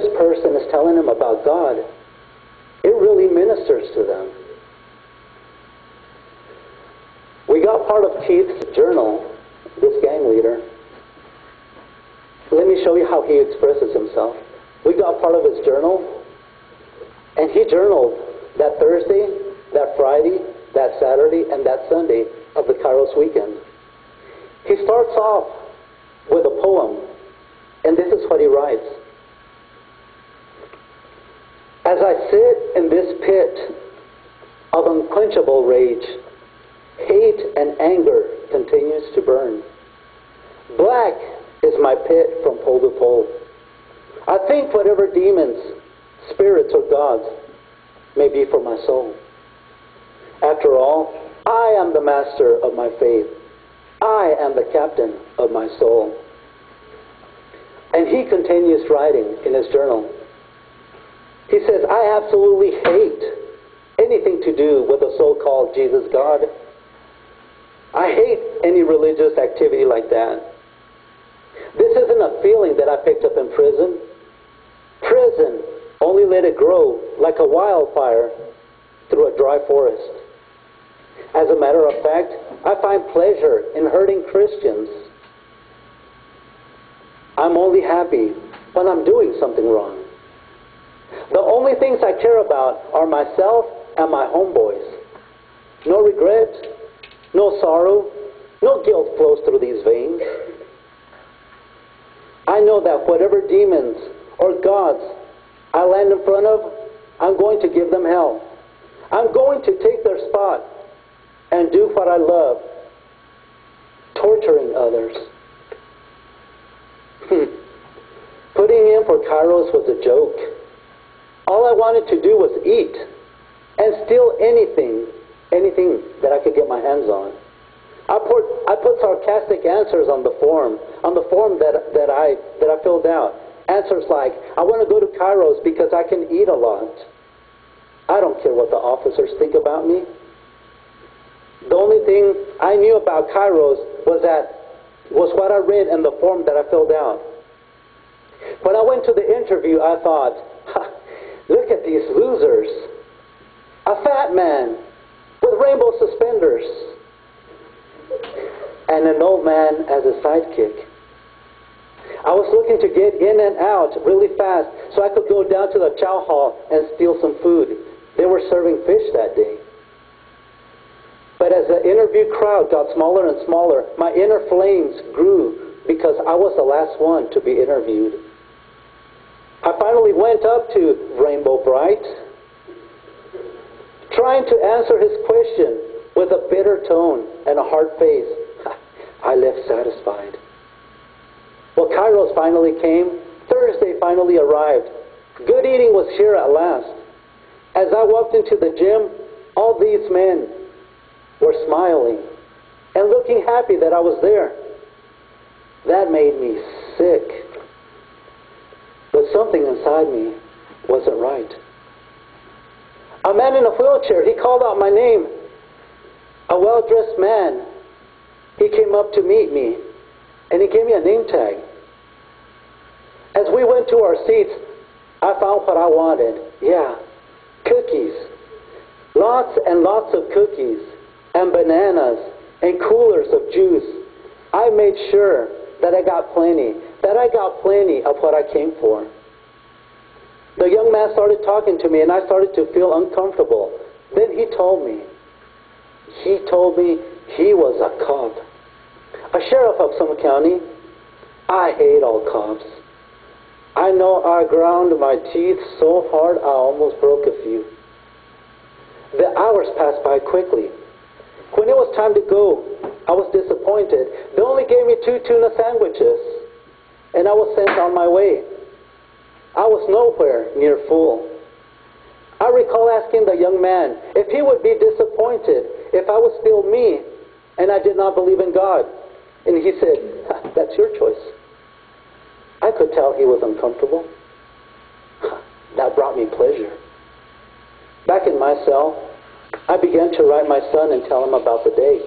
this person is telling him about God, it really ministers to them. We got part of Keith's journal, this gang leader. Let me show you how he expresses himself. We got part of his journal, and he journaled that Thursday, that Friday, that Saturday, and that Sunday of the Kairos weekend. He starts off with a poem, and this is what he writes. As I sit in this pit of unquenchable rage, hate and anger continues to burn. Black is my pit from pole to pole. I think whatever demons, spirits, or gods may be for my soul. After all, I am the master of my faith. I am the captain of my soul. And he continues writing in his journal. He says, I absolutely hate anything to do with the so-called Jesus God. I hate any religious activity like that. This isn't a feeling that I picked up in prison. Prison only let it grow like a wildfire through a dry forest. As a matter of fact, I find pleasure in hurting Christians. I'm only happy when I'm doing something wrong. The only things I care about are myself and my homeboys. No regret, no sorrow, no guilt flows through these veins. I know that whatever demons or gods I land in front of, I'm going to give them hell. I'm going to take their spot and do what I love, torturing others. Putting in for Kairos was a joke. All I wanted to do was eat and steal anything that I could get my hands on. I put sarcastic answers on the form that I filled out. Answers like, I want to go to Kairos because I can eat a lot. I don't care what the officers think about me. The only thing I knew about Kairos was what I read in the form that I filled out. When I went to the interview, I thought, look at these losers. A fat man with rainbow suspenders and an old man as a sidekick. I was looking to get in and out really fast so I could go down to the chow hall and steal some food. They were serving fish that day. But as the interview crowd got smaller and smaller, my inner flames grew because I was the last one to be interviewed. I finally went up to Rainbow Bright, trying to answer his question with a bitter tone and a hard face. I left satisfied. Well, Kairos finally came. Thursday finally arrived. Good eating was here at last. As I walked into the gym, all these men were smiling and looking happy that I was there. That made me sick. But something inside me wasn't right. A man in a wheelchair, he called out my name. A well-dressed man, he came up to meet me, and he gave me a name tag. As we went to our seats, I found what I wanted. Yeah, cookies. Lots and lots of cookies, and bananas, and coolers of juice. I made sure that I got plenty of what I came for. The young man started talking to me, and I started to feel uncomfortable. Then he told me he was a cop, a sheriff of some county. I hate all cops. I know I ground my teeth so hard I almost broke a few. The hours passed by quickly. When it was time to go, I was disappointed. They only gave me 2 tuna sandwiches, and I was sent on my way. I was nowhere near full. I recall asking the young man if he would be disappointed if I was still me and I did not believe in God. And he said, that's your choice. I could tell he was uncomfortable. That brought me pleasure. Back in my cell, I began to write my son and tell him about the day.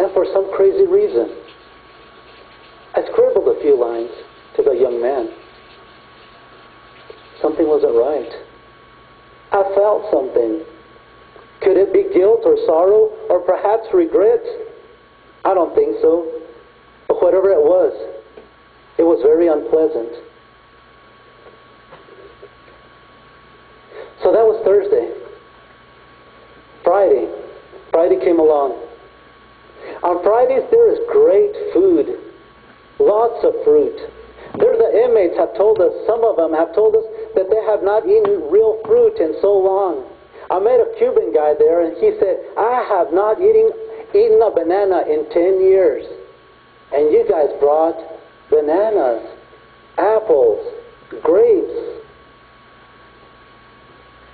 And for some crazy reason, I scribbled a few lines to the young man. something wasn't right. I felt something. Could it be guilt or sorrow or perhaps regret? I don't think so. But whatever it was very unpleasant. So that was Thursday. Friday came along. On Fridays there is great food, lots of fruit. There the inmates have told us, some of them have told us that they have not eaten real fruit in so long. I met a Cuban guy there and he said, I have not eaten a banana in 10 years. And you guys brought bananas, apples, grapes.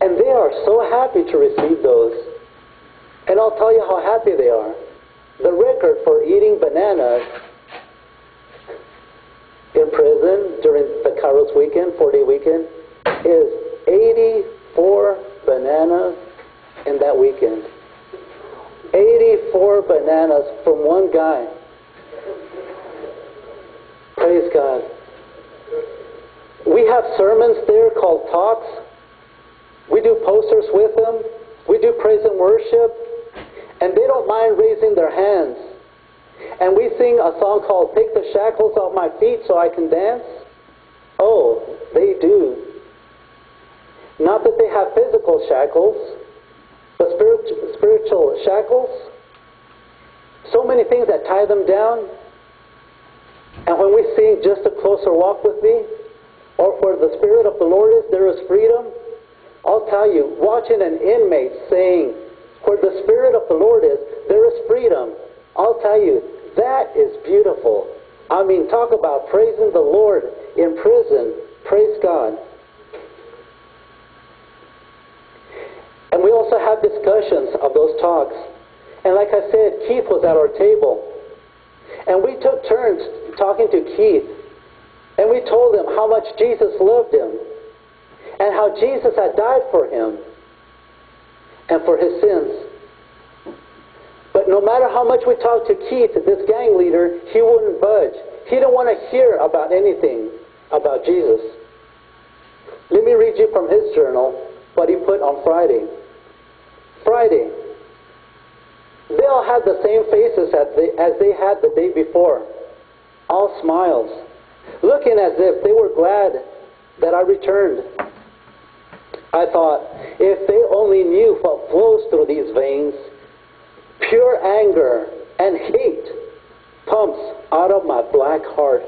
And they are so happy to receive those. And I'll tell you how happy they are. The record for eating bananas in prison during the Kairos weekend, 4-day weekend, is 84 bananas in that weekend. 84 bananas from one guy. Praise God. We have sermons there called talks. We do posters with them. We do praise and worship. And they don't mind raising their hands. And we sing a song called Take the Shackles Off My Feet So I Can Dance. Oh, they do. Not that they have physical shackles, but spiritual shackles. So many things that tie them down. And when we sing Just a Closer Walk with Thee, or where the Spirit of the Lord is, there is freedom. I'll tell you, watching an inmate saying, where the Spirit of the Lord is, there is freedom. I'll tell you, that is beautiful. I mean, talk about praising the Lord in prison. Praise God. And we also have discussions of those talks. And like I said, Keith was at our table. And we took turns talking to Keith. And we told him how much Jesus loved him. And how Jesus had died for him. And for his sins. But no matter how much we talked to Keith, this gang leader, he wouldn't budge. He didn't want to hear about anything about Jesus. Let me read you from his journal what he put on Friday. Friday. They all had the same faces as they had the day before. All smiles. Looking as if they were glad that I returned. I thought, if they only knew what flows through these veins, pure anger and hate pumps out of my black heart.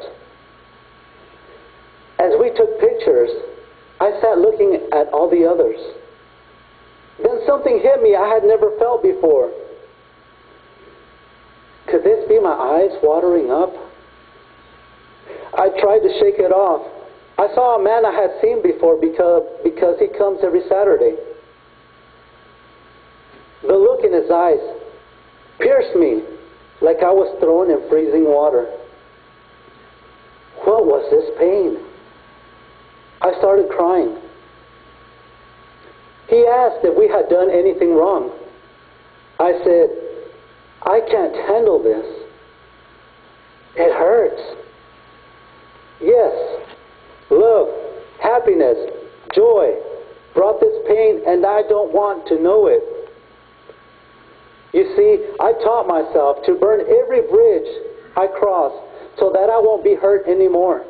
As we took pictures, I sat looking at all the others. Then something hit me I had never felt before. Could this be my eyes watering up? I tried to shake it off. I saw a man I had seen before because he comes every Saturday. The look in his eyes pierced me like I was thrown in freezing water. What was this pain? I started crying. He asked if we had done anything wrong. I said, I can't handle this. It hurts. Yes, love, happiness, joy brought this pain, and I don't want to know it. You see, I taught myself to burn every bridge I cross so that I won't be hurt anymore.